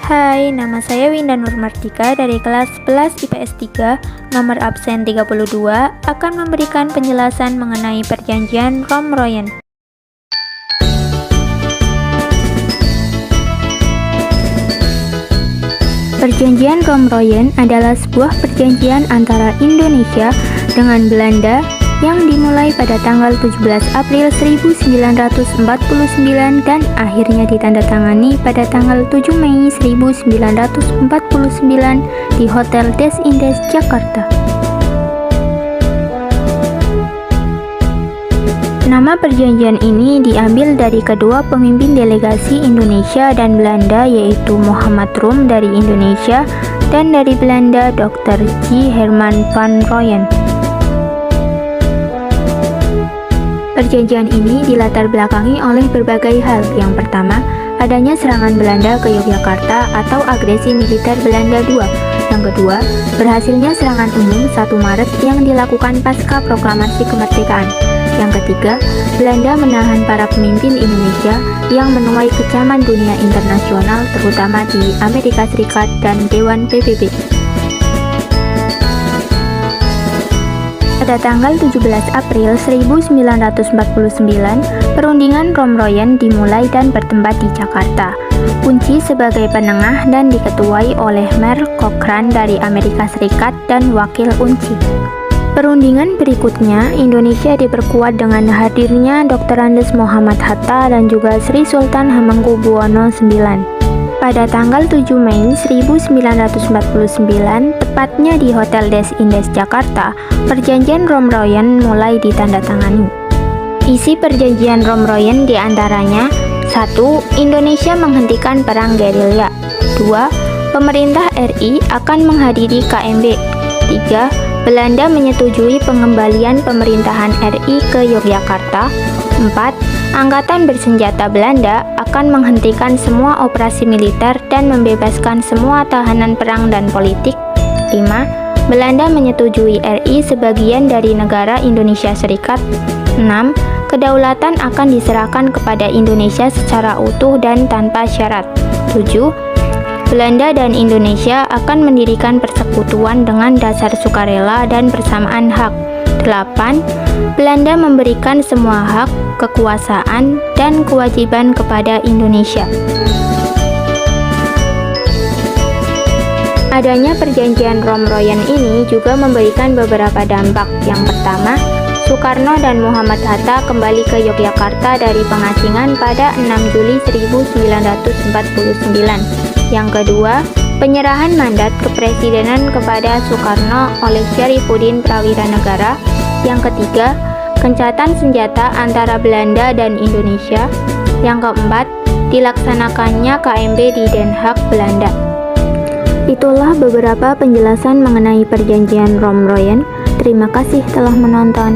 Hai, nama saya Winda Nurmartika dari kelas 11 IPS 3, nomor absen 32, akan memberikan penjelasan mengenai perjanjian Romroyen. Perjanjian Romroyen adalah sebuah perjanjian antara Indonesia dengan Belanda yang dimulai pada tanggal 17 April 1949 dan akhirnya ditandatangani pada tanggal 7 Mei 1949 di Hotel Des Indes, Jakarta. Nama perjanjian ini diambil dari kedua pemimpin delegasi Indonesia dan Belanda, yaitu Muhammad Rum dari Indonesia dan dari Belanda Dr. J. Herman van Rooyen. Perjanjian ini dilatar belakangi oleh berbagai hal. Yang pertama, adanya serangan Belanda ke Yogyakarta atau agresi militer Belanda II. Yang kedua, berhasilnya serangan umum 1 Maret yang dilakukan pasca proklamasi kemerdekaan. Yang ketiga, Belanda menahan para pemimpin Indonesia yang menuai kecaman dunia internasional, terutama di Amerika Serikat dan Dewan PBB. Pada tanggal 17 April 1949, perundingan Romroyen dimulai dan bertempat di Jakarta. Unci sebagai penengah dan diketuai oleh Merle Cochrane dari Amerika Serikat dan Wakil Unci. Perundingan berikutnya, Indonesia diperkuat dengan hadirnya Dr. Andes Muhammad Hatta dan juga Sri Sultan Hamengkubuwono IX. Pada tanggal 7 Mei 1949, tepatnya di Hotel Des Indes, Jakarta, perjanjian Romroyen mulai ditandatangani. Isi perjanjian Romroyen diantaranya: 1. Indonesia menghentikan perang gerilya. 2. Pemerintah RI akan menghadiri KMB. 3. Belanda menyetujui pengembalian pemerintahan RI ke Yogyakarta. 4. Angkatan bersenjata Belanda akan menghentikan semua operasi militer dan membebaskan semua tahanan perang dan politik. 5. Belanda menyetujui RI sebagian dari negara Indonesia Serikat. 6. Kedaulatan akan diserahkan kepada Indonesia secara utuh dan tanpa syarat. 7. Belanda dan Indonesia akan mendirikan persekutuan dengan dasar sukarela dan persamaan hak. 8. Belanda memberikan semua hak, kekuasaan, dan kewajiban kepada Indonesia. Adanya perjanjian Romroyen ini juga memberikan beberapa dampak. Yang pertama, Soekarno dan Muhammad Hatta kembali ke Yogyakarta dari pengasingan pada 6 Juli 1949. Yang kedua, penyerahan mandat kepresidenan kepada Soekarno oleh Syarifuddin Prawiranegara. Yang ketiga, gencatan senjata antara Belanda dan Indonesia. Yang keempat, dilaksanakannya KMB di Den Haag, Belanda. Itulah beberapa penjelasan mengenai perjanjian Romroyen. Terima kasih telah menonton.